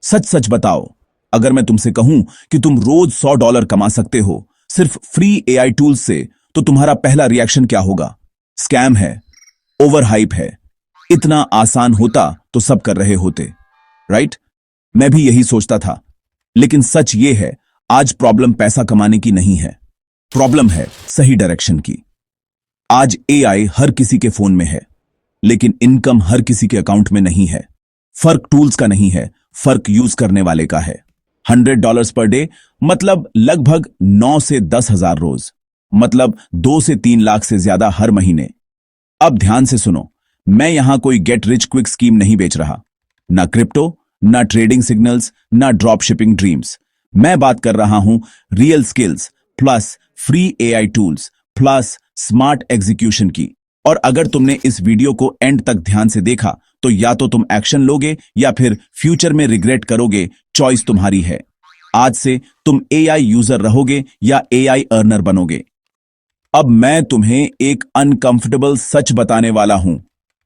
सच सच बताओ, अगर मैं तुमसे कहूं कि तुम रोज $100 कमा सकते हो सिर्फ फ्री एआई टूल्स से, तो तुम्हारा पहला रिएक्शन क्या होगा? स्कैम है, ओवर हाइप है। इतना आसान होता तो सब कर रहे होते, राइट? मैं भी यही सोचता था। लेकिन सच ये है, आज प्रॉब्लम पैसा कमाने की नहीं है, प्रॉब्लम है सही डायरेक्शन की। आज एआई हर किसी के फोन में है, लेकिन इनकम हर किसी के अकाउंट में नहीं है। फर्क टूल्स का नहीं है, फर्क यूज करने वाले का है। $100 पर डे मतलब लगभग 9 से 10 हजार रोज, मतलब 2 से 3 लाख से ज्यादा हर महीने। अब ध्यान से सुनो, मैं यहां कोई गेट रिच क्विक स्कीम नहीं बेच रहा, ना क्रिप्टो, ना ट्रेडिंग सिग्नल्स, ना ड्रॉप शिपिंग ड्रीम्स। मैं बात कर रहा हूं real skills plus free AI tools plus smart execution की। और अगर तुमने इस वीडियो को एंड तक ध्यान से देखा, तो या तो तुम एक्शन लोगे या फिर फ्यूचर में रिग्रेट करोगे। चॉइस तुम्हारी है। आज से तुम एआई यूजर रहोगे या एआई अर्नर बनोगे। अब मैं तुम्हें एक अनकंफर्टेबल सच बताने वाला हूं।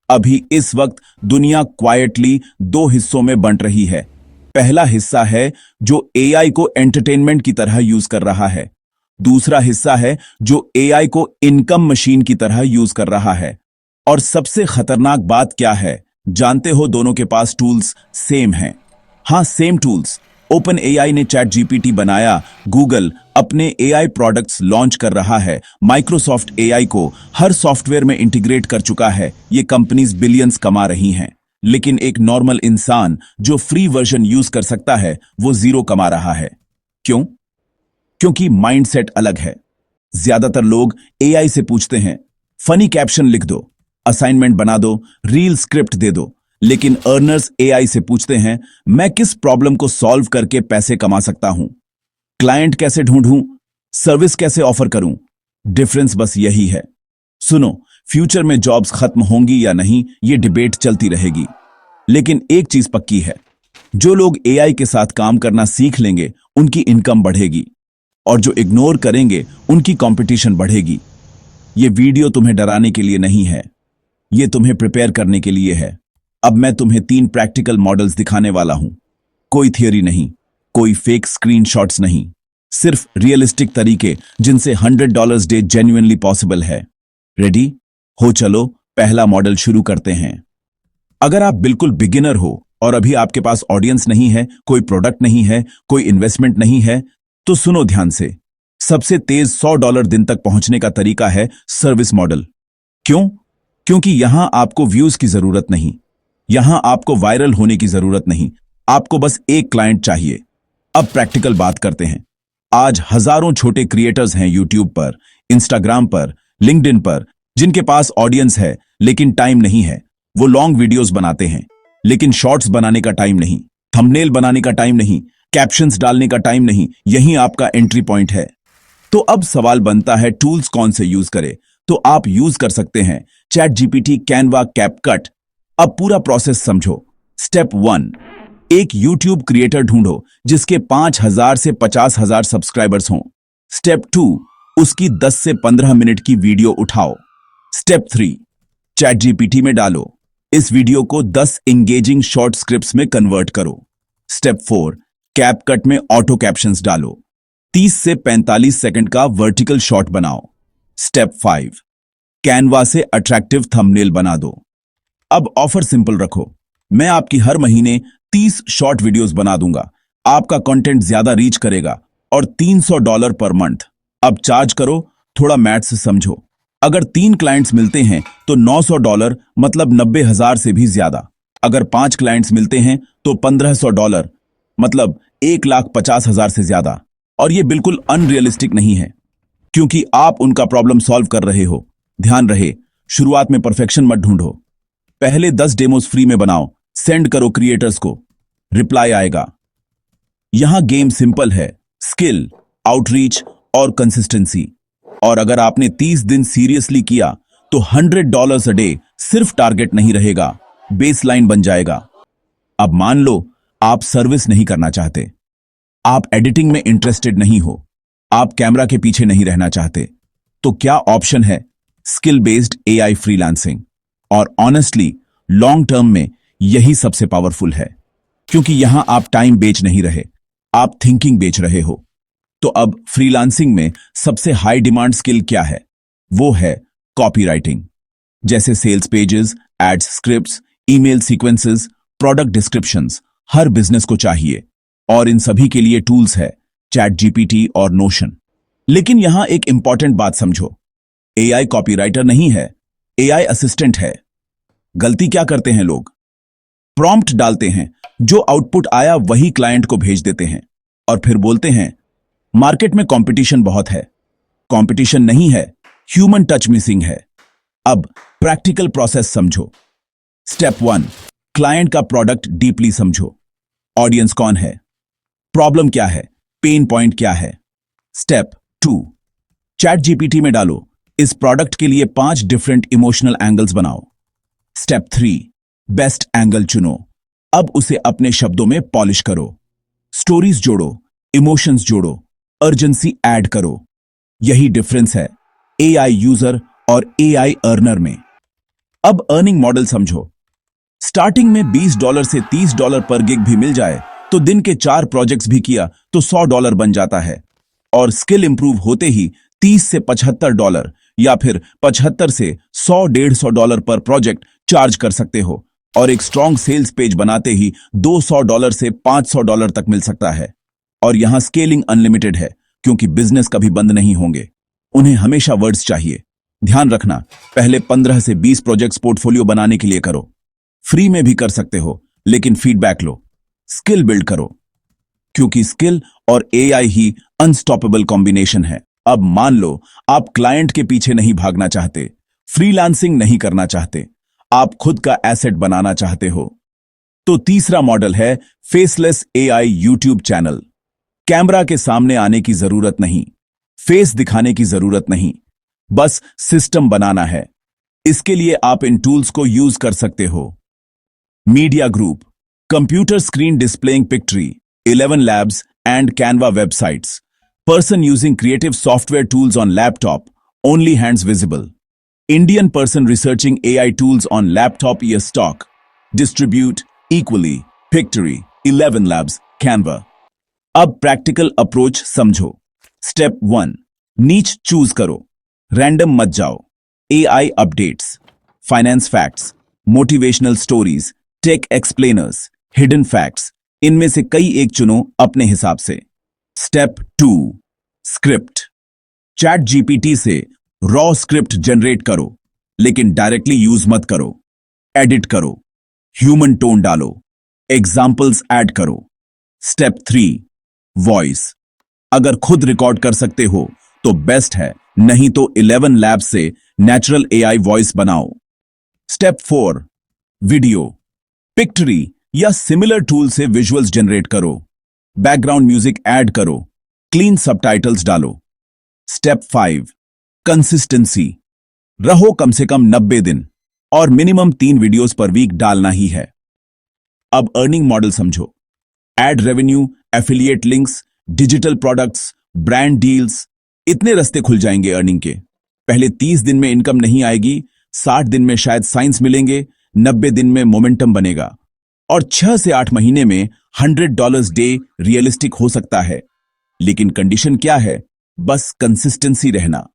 अभी इस वक्त दुनिया क्वाइटली 2 हिस्सों में बंट रही है। पहला हिस्सा है जो एआई को एंटरटेनमेंट की तरह यूज कर रहा है। दूसरा हिस्सा है जो एआई को इनकम मशीन की तरह यूज कर रहा है। और सबसे खतरनाक बात क्या है, जानते हो? दोनों के पास टूल्स सेम हैं। हाँ, सेम टूल्स। ओपन एआई ने चैट जीपीटी बनाया, गूगल अपने एआई प्रोडक्ट्स लॉन्च कर रहा है, माइक्रोसॉफ्ट एआई को हर सॉफ्टवेयर में इंटीग्रेट कर चुका है। ये कंपनीज बिलियंस कमा रही हैं, लेकिन एक नॉर्मल इंसान जो फ्री वर्जन यूज कर सकता है, वो जीरो कमा रहा है। क्यों? क्योंकि माइंडसेट अलग है। ज्यादातर लोग एआई से पूछते हैं, फनी कैप्शन लिख दो, असाइनमेंट बना दो, रील स्क्रिप्ट दे दो। लेकिन अर्नर्स एआई से पूछते हैं, मैं किस प्रॉब्लम को सॉल्व करके पैसे कमा सकता हूं? क्लाइंट कैसे ढूंढूं? सर्विस कैसे ऑफर करूं? डिफरेंस बस यही है। सुनो, फ्यूचर में जॉब्स खत्म होंगी या नहीं, ये डिबेट चलती रहेगी। लेकिन एक चीज पक्की है, जो लोग एआई के साथ काम करना सीख लेंगे, उनकी इनकम बढ़ेगी, और जो इग्नोर करेंगे, उनकी कंपटीशन बढ़ेगी। ये वीडियो तुम्हें डराने के लिए नहीं है, ये तुम्हें प्रिपेयर करने के लिए है। अब मैं तुम्हें 3 प्रैक्टिकल मॉडल्स दिखाने वाला हूं। कोई थियरी नहीं, कोई फेक स्क्रीनशॉट्स नहीं, सिर्फ रियलिस्टिक तरीके जिनसे $100 डे जेन्युइनली पॉसिबल है। रेडी हो? चलो पहला मॉडल शुरू करते हैं। अगर आप बिल्कुल बिगिनर हो और अभी आपके पास ऑडियंस नहीं है, कोई प्रोडक्ट नहीं है, कोई इन्वेस्टमेंट नहीं है, तो सुनो ध्यान से। सबसे तेज $100 दिन तक पहुंचने का तरीका है सर्विस मॉडल। क्यों? क्योंकि यहां आपको व्यूज की जरूरत नहीं, यहां आपको वायरल होने की जरूरत नहीं, आपको बस एक क्लाइंट चाहिए। अब प्रैक्टिकल बात करते हैं। आज हजारों छोटे क्रिएटर्स हैं यूट्यूब पर, इंस्टाग्राम पर, लिंक्डइन पर, जिनके पास ऑडियंस है लेकिन टाइम नहीं है। वो लॉन्ग वीडियोस बनाते हैं, लेकिन शॉर्ट्स बनाने का टाइम नहीं, थंबनेल बनाने का टाइम नहीं, कैप्शंस डालने का टाइम नहीं। यही आपका एंट्री पॉइंट है। तो अब सवाल बनता है, टूल्स कौन से यूज करें? तो आप यूज कर सकते हैं चैट जीपीटी, कैनवा, कैपकट। अब पूरा प्रोसेस समझो। स्टेप 1, एक यूट्यूब क्रिएटर ढूंढो जिसके 5,000 से 50,000 सब्सक्राइबर्स हों। स्टेप 2, उसकी 10 से 15 मिनट की वीडियो उठाओ। स्टेप 3, चैट जीपीटी में डालो, इस वीडियो को 10 इंगेजिंग शॉर्ट स्क्रिप्ट्स में कन्वर्ट करो। स्टेप 4, कैपकट में ऑटो कैप्शंस डालो, 30 से 45 सेकंड का वर्टिकल शॉट बनाओ। स्टेप 5, कैनवा से अट्रैक्टिव थंबनेल बना दो। अब ऑफर सिंपल रखो, मैं आपकी हर महीने 30 शॉर्ट वीडियोस बना दूंगा, आपका कंटेंट ज्यादा रीच करेगा, और $300 पर मंथ। अब चार्ज करो, थोड़ा मैथ्स समझो। अगर 3 क्लाइंट्स मिलते हैं तो $900 मतलब 90,000 से भी ज्यादा। अगर 5 क्लाइंट्स मिलते हैं तो $1,500 मतलब 1,50,000 से ज्यादा। और यह बिल्कुल अनरियलिस्टिक नहीं है, क्योंकि आप उनका प्रॉब्लम सॉल्व कर रहे हो। ध्यान रहे, शुरुआत में परफेक्शन मत ढूंढो। पहले 10 डेमोस फ्री में बनाओ, सेंड करो क्रिएटर्स को, रिप्लाई आएगा। यहां गेम सिंपल है, स्किल, आउटरीच और कंसिस्टेंसी। और अगर आपने 30 दिन सीरियसली किया तो $100 अ डे सिर्फ टारगेट नहीं रहेगा, बेसलाइन बन जाएगा। अब मान लो आप सर्विस नहीं करना चाहते, आप एडिटिंग में इंटरेस्टेड नहीं हो, आप कैमरा के पीछे नहीं रहना चाहते, तो क्या ऑप्शन है? Skill based AI freelancing. और ऑनेस्टली लॉन्ग टर्म में यही सबसे पावरफुल है। क्योंकि यहां आप टाइम बेच नहीं रहे, आप थिंकिंग बेच रहे हो। तो अब फ्रीलांसिंग में सबसे हाई डिमांड स्किल क्या है? वो है कॉपीराइटिंग। जैसे sales pages, ads scripts, email sequences, product descriptions, हर बिजनेस को चाहिए। और इन सभी के लिए टूल्स है, चैट जीपीटी और नोशन। लेकिन यहां एक इंपॉर्टेंट बात समझो, एआई कॉपीराइटर नहीं है, एआई असिस्टेंट है। गलती क्या करते हैं लोग? प्रॉम्प्ट डालते हैं, जो आउटपुट आया वही क्लाइंट को भेज देते हैं और फिर बोलते हैं मार्केट में कंपटीशन बहुत है। कंपटीशन नहीं है, ह्यूमन टच मिसिंग है। अब प्रैक्टिकल प्रोसेस समझो। स्टेप 1, क्लाइंट का प्रोडक्ट डीपली समझो। ऑडियंस कौन है, प्रॉब्लम क्या है, पेन पॉइंट क्या है। स्टेप 2, चैट जीपीटी में डालो, इस प्रोडक्ट के लिए 5 डिफरेंट इमोशनल एंगल्स बनाओ। स्टेप 3, बेस्ट एंगल चुनो। अब उसे अपने शब्दों में पॉलिश करो। स्टोरीज जोड़ो, इमोशंस जोड़ो, अर्जेंसी ऐड करो। यही डिफरेंस है एआई यूजर और एआई अर्नर में। अब अर्निंग मॉडल समझो। स्टार्टिंग में $20 से $30 पर गिग भी मिल जाए तो दिन के 4 प्रोजेक्ट्स भी किया तो $100 बन जाता है। और स्किल इंप्रूव होते ही $30 से $75 या फिर $75 से $100-150 पर प्रोजेक्ट चार्ज कर सकते हो। और एक स्ट्रॉन्ग सेल्स पेज बनाते ही $200 से $500 तक मिल सकता है। और यहां स्केलिंग अनलिमिटेड है, क्योंकि बिजनेस कभी बंद नहीं होंगे, उन्हें हमेशा वर्ड्स चाहिए। ध्यान रखना, पहले 15 से 20 प्रोजेक्ट्स पोर्टफोलियो बनाने के लिए करो। फ्री में भी कर सकते हो, लेकिन फीडबैक लो, स्किल बिल्ड करो, क्योंकि स्किल और एआई ही अनस्टॉपेबल कॉम्बिनेशन है। अब मान लो आप क्लाइंट के पीछे नहीं भागना चाहते, फ्रीलांसिंग नहीं करना चाहते, आप खुद का एसेट बनाना चाहते हो। तो तीसरा मॉडल है faceless AI YouTube channel. Camera के सामने आने की जरूरत नहीं, फेस दिखाने की जरूरत नहीं, बस सिस्टम बनाना है। इसके लिए आप इन टूल्स को यूज कर सकते हो। Media group, computer screen displaying Pictory, 11 labs and Canva websites. Person using creative software tools on laptop, only hands visible. Indian person researching AI tools on laptop ear stock. Distribute equally. Pictory, 11 labs, Canva. अब practical approach समझो। Step 1, niche choose करो, random मत जाओ। AI updates, finance facts, motivational stories, tech explainers, hidden facts, इनमें से कई एक चुनो अपने हिसाब से। Step 2, script. चैट जीपीटी से रॉ स्क्रिप्ट जनरेट करो, लेकिन डायरेक्टली यूज मत करो। एडिट करो, ह्यूमन टोन डालो, एग्जाम्पल्स ऐड करो। Step 3, voice. अगर खुद रिकॉर्ड कर सकते हो तो बेस्ट है, नहीं तो 11 लैब्स से नेचुरल एआई वॉइस बनाओ। Step 4, video. पिक्टरी या सिमिलर टूल से विजुअल्स जनरेट करो, बैकग्राउंड म्यूजिक ऐड करो, क्लीन सबटाइटल्स डालो। Step 5, consistency. रहो कम से कम 90 दिन और मिनिमम 3 वीडियोस पर वीक डालना ही है। अब अर्निंग मॉडल समझो। Ad revenue, affiliate links, digital products, brand deals, इतने रास्ते खुल जाएंगे अर्निंग के। पहले 30 दिन में इनकम नहीं आएगी, 60 दिन में शायद साइंस मिलेंगे, 90 दिन में मोमेंटम बनेगा और 6 से 8 महीने में $100 डे रियलिस्टिक हो सकता है। लेकिन कंडीशन क्या है? बस कंसिस्टेंसी रहना।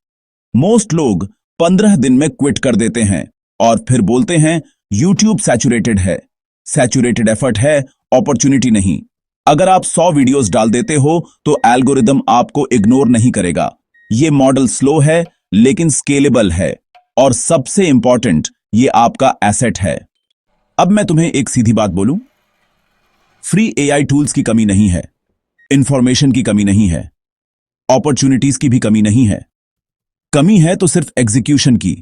मोस्ट लोग 15 दिन में क्विट कर देते हैं और फिर बोलते हैं यूट्यूब सैचुरेटेड है। सैचुरेटेड एफर्ट है, अपॉर्चुनिटी नहीं। अगर आप 100 वीडियोस डाल देते हो तो एल्गोरिदम आपको इग्नोर नहीं करेगा। ये मॉडल स्लो है लेकिन स्केलेबल है और सबसे इंपॉर्टेंट, ये आपका एसेट है। अब मैं तुम्हें एक सीधी बात बोलूं, फ्री एआई टूल्स की कमी नहीं है, इंफॉर्मेशन की कमी नहीं है, अपॉर्चुनिटीज की भी कमी नहीं है। कमी है तो सिर्फ एग्जीक्यूशन की।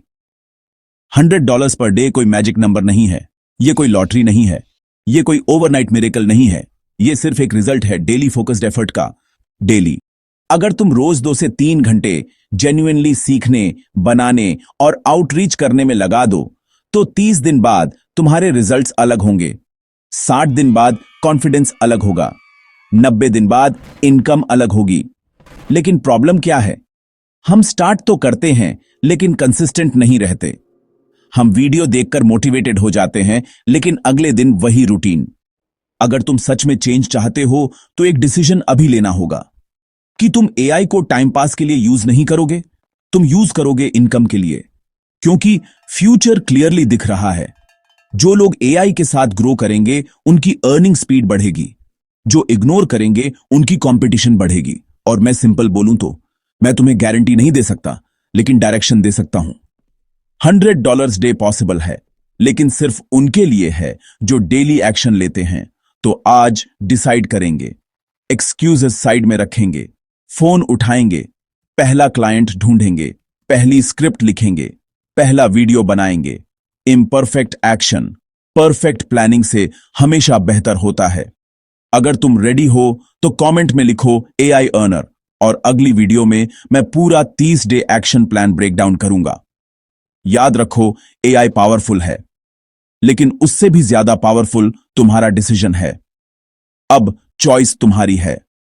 $100 पर डे कोई मैजिक नंबर नहीं है, ये कोई लॉटरी नहीं है, ये कोई ओवरनाइट मिरेकल नहीं है। ये सिर्फ एक रिजल्ट है डेली फोकस्ड एफर्ट का। डेली अगर तुम रोज 2 से 3 घंटे जेन्युइनली सीखने, बनाने और आउटरीच करने में लगा दो तो 30 दिन बाद तुम्हारे रिजल्ट्स अलग होंगे, 60 दिन बाद कॉन्फिडेंस अलग होगा, 90 दिन बाद इनकम अलग होगी। लेकिन प्रॉब्लम क्या है? हम स्टार्ट तो करते हैं लेकिन कंसिस्टेंट नहीं रहते। हम वीडियो देखकर मोटिवेटेड हो जाते हैं लेकिन अगले दिन वही रूटीन। अगर तुम सच में चेंज चाहते हो तो एक डिसीजन अभी लेना होगा कि तुम एआई को टाइम पास के लिए यूज नहीं करोगे, तुम यूज करोगे इनकम के लिए। क्योंकि फ्यूचर क्लियरली दिख रहा है। जो लोग एआई के साथ ग्रो करेंगे उनकी अर्निंग स्पीड बढ़ेगी, जो इग्नोर करेंगे उनकी कंपटीशन बढ़ेगी। और मैं सिंपल बोलूं तो मैं तुम्हें गारंटी नहीं दे सकता, लेकिन डायरेक्शन दे सकता हूं। $100 डे पॉसिबल है, लेकिन सिर्फ उनके लिए है जो डेली एक्शन लेते हैं। तो आज डिसाइड करेंगे, एक्सक्यूजेस साइड में रखेंगे, फोन उठाएंगे, पहला क्लाइंट ढूंढेंगे, पहली स्क्रिप्ट लिखेंगे, पहला वीडियो बनाएंगे। इम्परफेक्ट एक्शन परफेक्ट प्लानिंग से हमेशा बेहतर होता है। अगर तुम रेडी हो तो कमेंट में लिखो एआई अर्नर, और अगली वीडियो में मैं पूरा 30 डे एक्शन प्लान ब्रेकडाउन करूंगा। याद रखो, एआई पावरफुल है, लेकिन उससे भी ज्यादा पावरफुल तुम्हारा डिसीजन है। अब चॉइस तुम्हारी है।